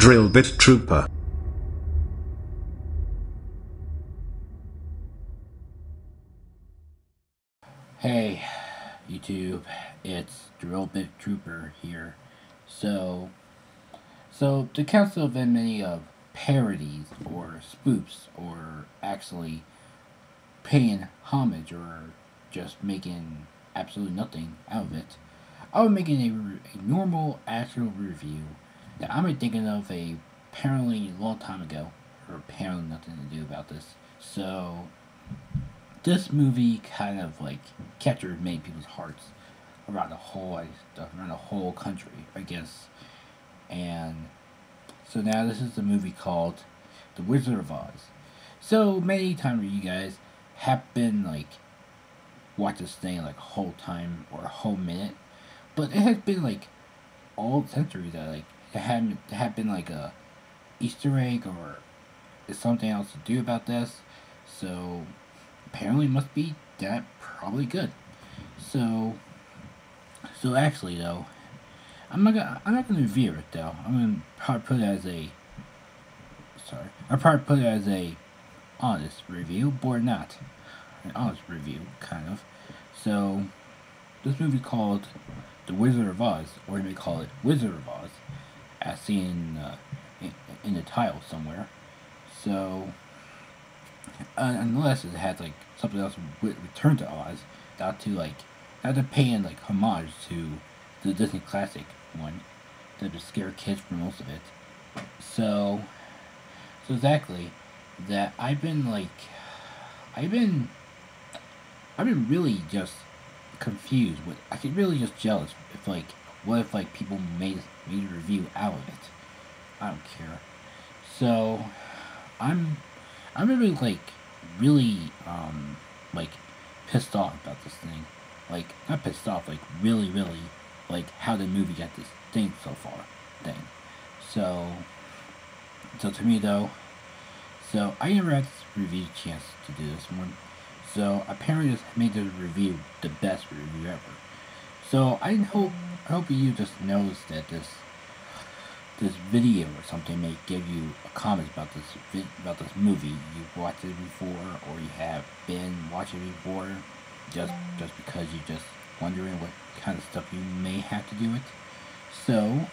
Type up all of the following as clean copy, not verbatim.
Drill Bit Trooper. Hey, YouTube, it's Drill Bit Trooper here. So the council of many of parodies or spoofs or actually paying homage or just making absolutely nothing out of it, I was making a normal actual review that I'm thinking of apparently a long time ago, or apparently nothing to do about this. So this movie kind of like captured many people's hearts around the whole country, I guess. And so now this is the movie called The Wizard of Oz. So many times you guys have been like watch this thing like a whole time or a whole minute, but it has been like all century that like it had been like a Easter egg or is something else to do about this. So apparently it must be that probably good. So actually though, I'm not gonna review it though. I'm gonna probably put it as a I'll probably put it as a honest review, or not. An honest review, kind of. So this movie called The Wizard of Oz, or you may call it Wizard of Oz, as seen in the title somewhere. So unless it had like something else with Return to Oz, not to pay in like homage to the Disney classic one, to scare kids for most of it. So exactly that I've been really just confused with I get really just jealous if like what if like people made a review out of it. I don't care. So I'm really like pissed off about this thing. Like not pissed off, like really like how the movie got this thing so far thing. So to me though, so I never had this review chance to do this one. So apparently just made the review the best review ever. So I hope you just knows that this video or something may give you a comment about this movie. You've watched it before, or you have been watching it before, just because you're just wondering what kind of stuff you may have to do with. So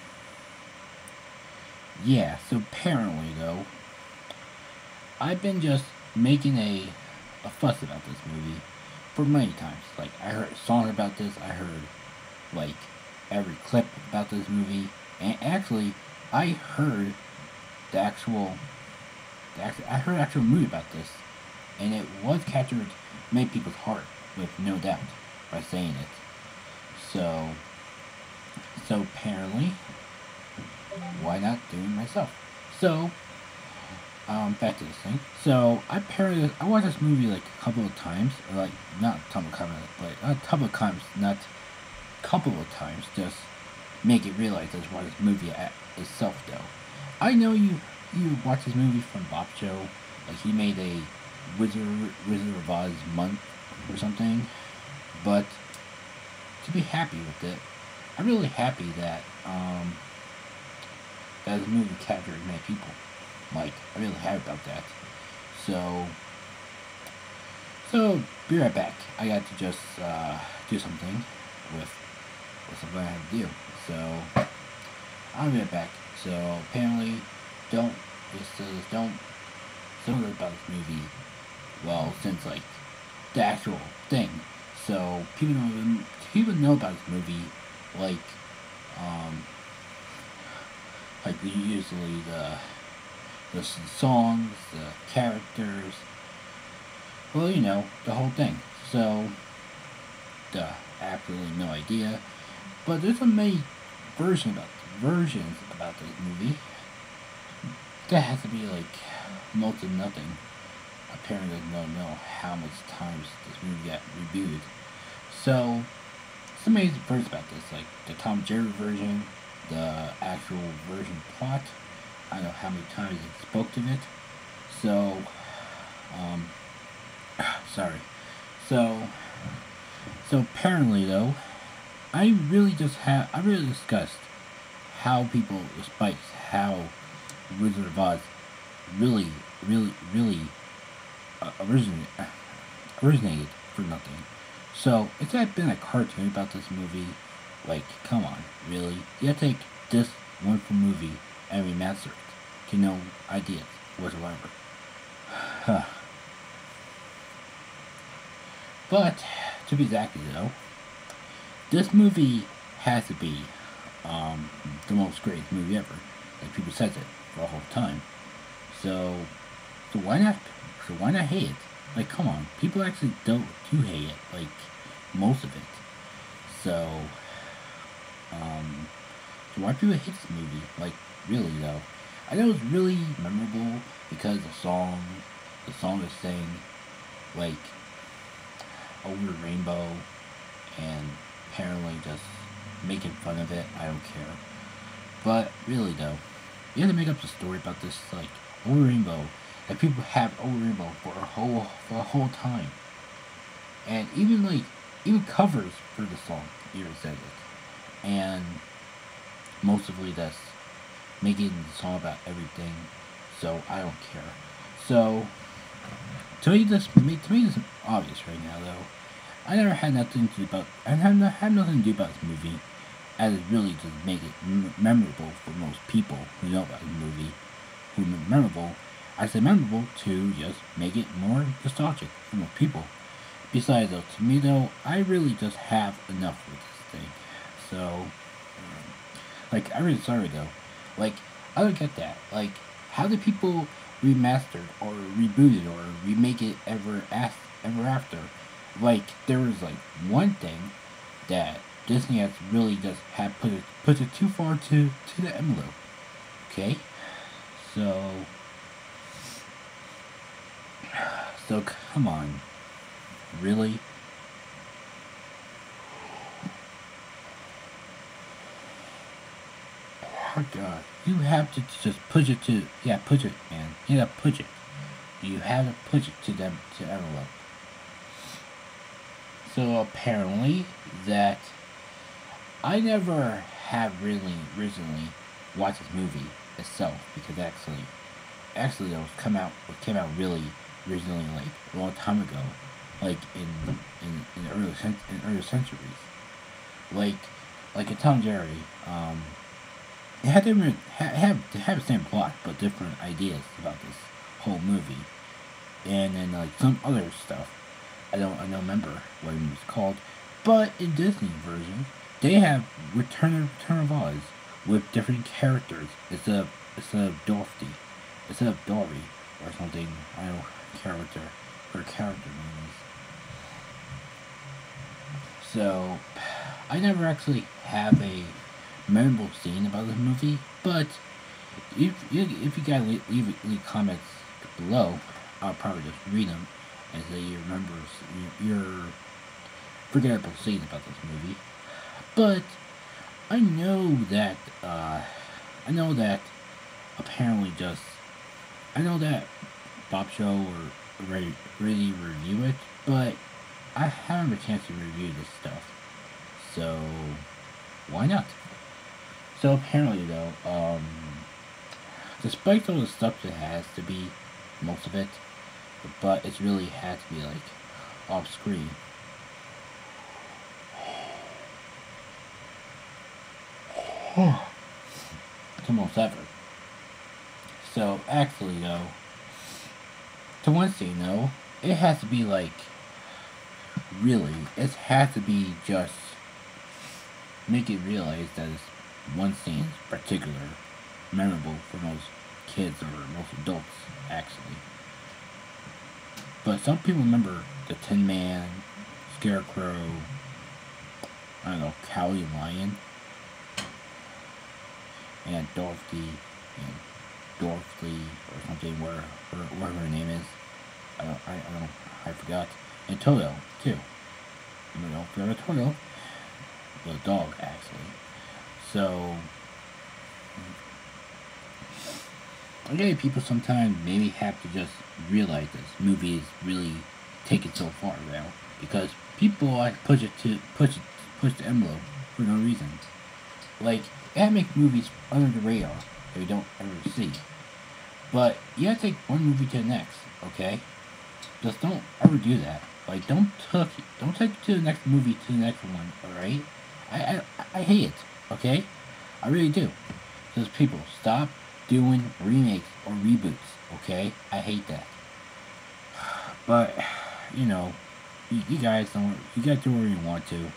yeah. So apparently though, I've been just making a fuss about this movie for many times. Like I heard songs about this. I heard like every clip about this movie, and actually I heard I heard actual movie about this, and it was captured many people's heart with no doubt by saying it. So apparently, why not do it myself? So back to this thing. So I watched this movie like a couple of times, or like not a couple of times, but a couple of times, not a couple of times, just make it realize that's why this movie at itself though. I know you watch this movie from Bob Show, like he made a Wizard of Oz month or something, but to be happy with it, I'm really happy that that this movie captured many people. Like, I'm really happy about that. So be right back. I got to just do something with something I have to do. So I'll be right back. So apparently, don't know about this movie. Well, since like the actual thing. So people know about this movie, like usually the songs, the characters, well, you know, the whole thing. So, absolutely no idea. But there's a many versions about this movie. That has to be like most of nothing. Apparently, don't know how much times this movie got reviewed. So, some amazing versions about this, like the Tom and Jerry version, the actual version plot. I don't know how many times it spoke to it. So, sorry. So apparently though, I really discussed how people, despite how Wizard of Oz really, really originated for nothing. So, if there had been a cartoon about this movie, like, come on, really? You have to take this wonderful movie and remaster it to no ideas whatsoever. But, to be exact though, this movie has to be the most greatest movie ever. Like people said it for a whole time. So, so why not? So why not hate it? Like, come on, people actually do hate it. Like most of it. So, so why do people hate this movie? Like, really though, I know it's really memorable because the song is saying, like, over the rainbow, and apparently just making fun of it. I don't care. But really though, you have to make up the story about this, like, over rainbow, that people have over rainbow for a whole time, and even covers for the song even said it, and mostly that's making the song about everything. So I don't care. So to me this is obvious right now though. I never had nothing to do about. I had nothing to do about this movie, as it really just make it memorable for most people who know about the movie. Who memorable? I say memorable to just make it more nostalgic for most people. Besides though, to me though, I really just have enough with this thing. So, like, I'm really sorry though. Like, I don't get that. Like, how do people remastered or rebooted or remake it ever after? Like, there was like one thing that Disney has really just had put it too far to the envelope. Okay, so come on, really? Oh God, you have to just push it to push it, man. You gotta push it. You have to push it to them to envelope. So apparently that I never have really originally watched this movie itself because actually it came out really originally like a long time ago, like in early centuries, like a Tom and Jerry. It had different have the same plot but different ideas about this whole movie, and then like some other stuff. I don't remember what it was called, but in Disney version, they have Return of Oz with different characters instead of Dorothy, instead of Dory or something. I don't care what her character name is. So I never actually have a memorable scene about this movie, but if you guys leave comments below, I'll probably just read them and say you remember your forgettable scenes about this movie. But I know that apparently just I know that Bob Show or ready review it, but I haven't had a chance to review this stuff, so why not? So apparently though, despite all the stuff it has to be, most of it, but it's really had to be like off screen. It's almost ever. So actually though, to one scene though, it has to be like really, it has to be just make it realize that it's one scene is particular memorable for most kids or most adults actually. But some people remember the Tin Man, Scarecrow, I don't know, Cowie and Lion, and Dorothy or something, whatever her name is. I forgot. And Toto too. You know, forgot Toto, the dog actually. So okay, people sometimes maybe have to just realize this movie is really taken so far now because people like push the envelope for no reason. Like, they make movies under the radar that we don't ever see. But you have to take one movie to the next, okay? Just don't ever do that. Like, don't take it to the next movie to the next one, alright? I hate it, okay? I really do. Just people, stop doing remakes or reboots, okay? I hate that. But, you know, you guys do whatever you want to.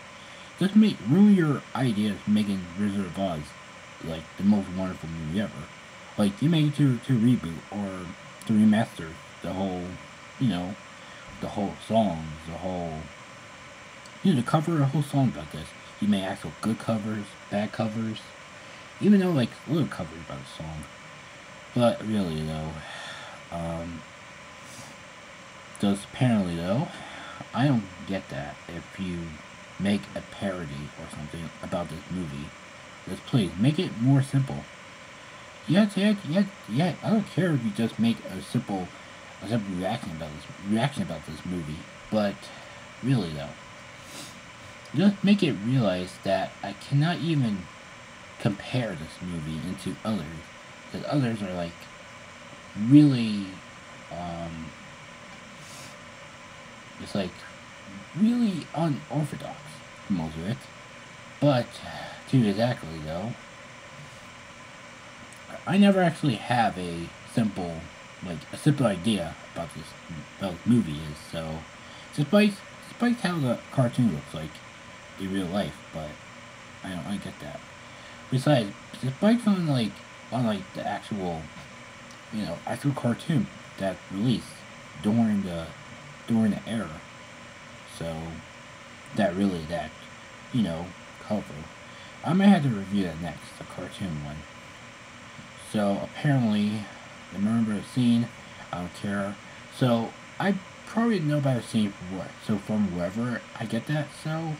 Just ruin your idea of making Wizard of Oz like the most wonderful movie ever. Like you make it to reboot or to remaster the whole, you know, the whole song, the whole, to cover a whole song about this. You make actual good covers, bad covers, even though like little covers about the song. But really though, just apparently though, I don't get that if you make a parody or something about this movie. Just please make it more simple. Yeah, I don't care if you just make a simple reaction about this movie, but really though, just make it realize that I cannot even compare this movie into others, because others are like really, it's like really unorthodox, most of it. But to be exactly though, I never actually have a simple idea about this movie is. So, despite how the cartoon looks like in real life, but I get that. Besides, despite on the actual actual cartoon that released during the era, so that cover. I might have to review that next, the cartoon one. So apparently, I remember a scene. I don't care. So I probably know about a scene from what. So from wherever I get that. So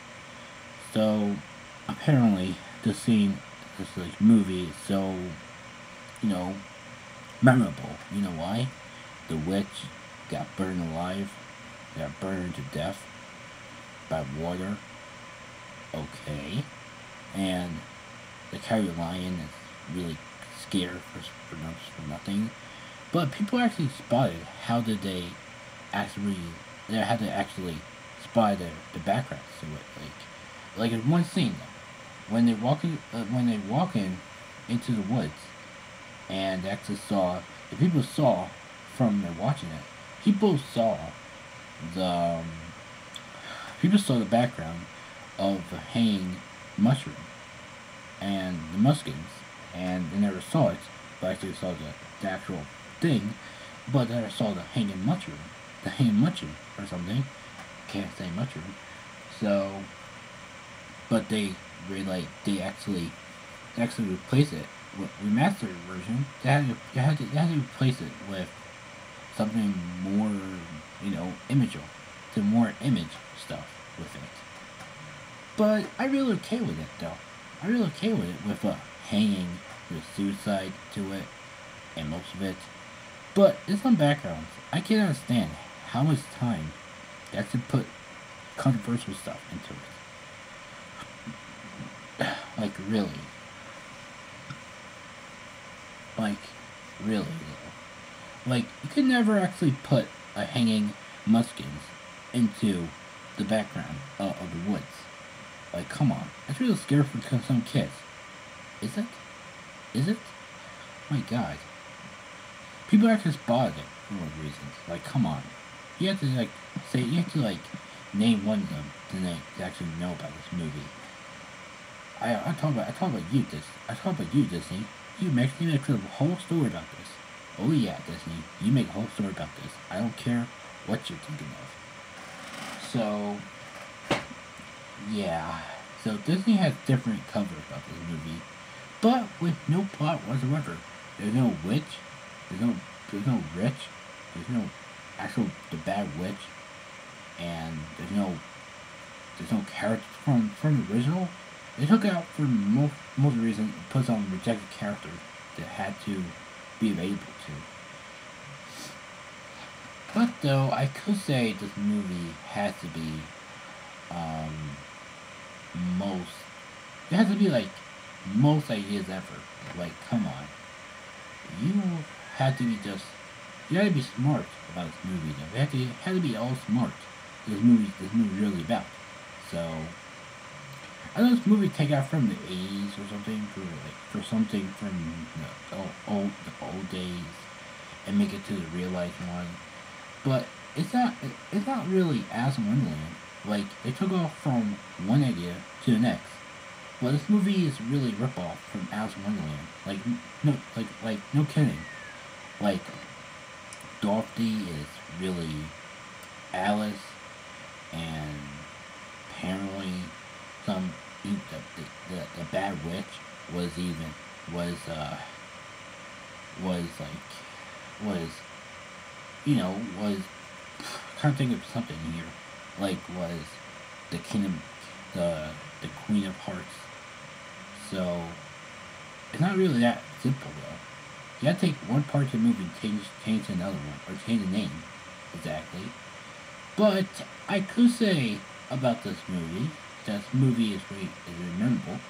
apparently the scene, this movie is so memorable. You know why? The witch got burned alive. Got burned to death by water. Okay. And the Carrie Lion is really scared for nothing. But people actually spotted how did they actually had to actually spot the background to it. Like in one scene when they walk in into the woods and they actually saw the people saw from their watching it. The people saw the background of the hanging mushroom and the muskins, and they never saw it, but actually saw the actual thing, but never saw the hanging mushroom or something. Can't say mushroom. So, but they actually replace it with remastered version. They had to replace it with something more, imageal, to more image stuff with it. But I really okay with it though. I really okay with it with hanging, with suicide to it, and most of it. But in some backgrounds, I can understand how much time they actually put controversial stuff into it. Like really. Like really though. Like you could never actually put a hanging muskins into the background of the woods. Like, come on. That's really scary for some kids. Is it? Is it? My God. People actually spotted it for those reasons. Like, come on. You have to, name one of them to actually know about this movie. I talk about you, Disney. You make a whole story about this. Oh yeah, Disney. You make a whole story about this. I don't care what you're thinking of. So, yeah. So Disney has different covers of this movie, but with no plot whatsoever. There's no witch. There's no rich. There's no actual the bad witch, and there's no characters from the original. They took out for most reason, put some rejected characters that had to be available to. But though I could say this movie has to be it has to be like most ideas ever. Like, come on. had to be just, you had to be smart about this movie. Though. Had to be all smart. This movie really about. So, I know this movie take out from the 80s or something for something from the old days and make it to the real life one. But it's not really Alice in Wonderland. Like, they took off from one idea to the next. Well, this movie is really rip-off from Alice in Wonderland. No kidding. Like, Dorothy is really Alice, and apparently the bad witch was can't think of something here. Like, was the kingdom, the Queen of Hearts. So, it's not really that simple, though. You gotta take one part of the movie and change another one, or change the name, exactly. But, I could say about this movie, is memorable,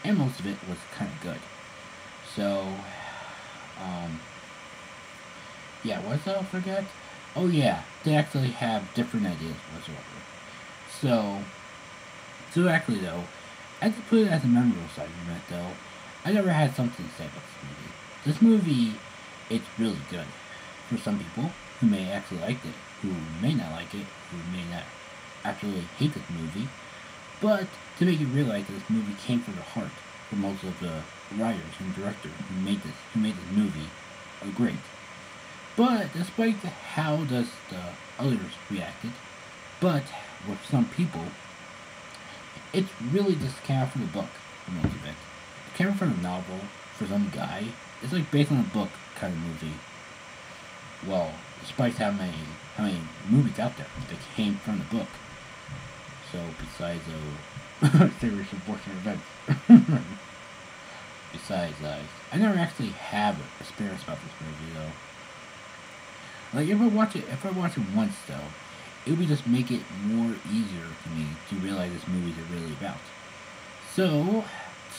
and most of it was kind of good. So, yeah, what did I forget? Oh yeah, they actually have different ideas whatsoever. So actually though, I have to put it as a memorable segment though. I never had something to say about this movie. This movie, it's really good. For some people who may actually like it, who may not like it, who may not absolutely hate this movie. But to make you realize that this movie came from the heart for most of the writers and directors who made this movie great. But despite how does the others reacted, but with some people, it's really just came out from the book for most of it. It came from a novel for some guy. It's like based on a book kind of movie. Well, despite how many movies out there that came from the book. So besides serious unfortunate events. Besides, I never actually have experience about this movie though. Like if I watch it once though, it would just make it more easier to me to realize this movie is really about. So,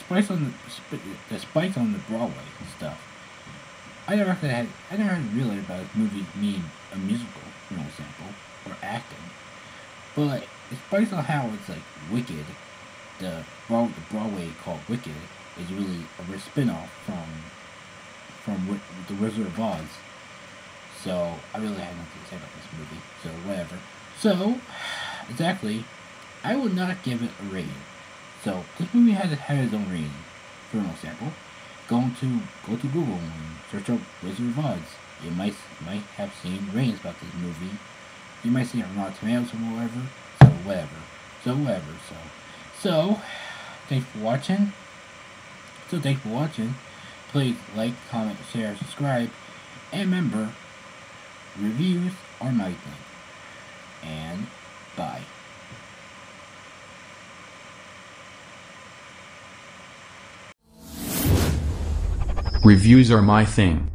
the spikes on the Broadway stuff. I never had realized about this movie being a musical, for example, or acting. But it's based on how it's like Wicked, the Broadway called Wicked, is really a spin-off from The Wizard of Oz. So, I really had nothing to say about this movie, so whatever. So, exactly, I would not give it a rating. So, this movie had its own rating. For example, go to Google and search up Wizard of Oz. You might have seen ratings about this movie. You might see it on Rotten Tomatoes or whatever. So, whatever. So, thanks for watching. Please like, comment, share, subscribe, and remember, reviews are my thing. And bye. Reviews are my thing.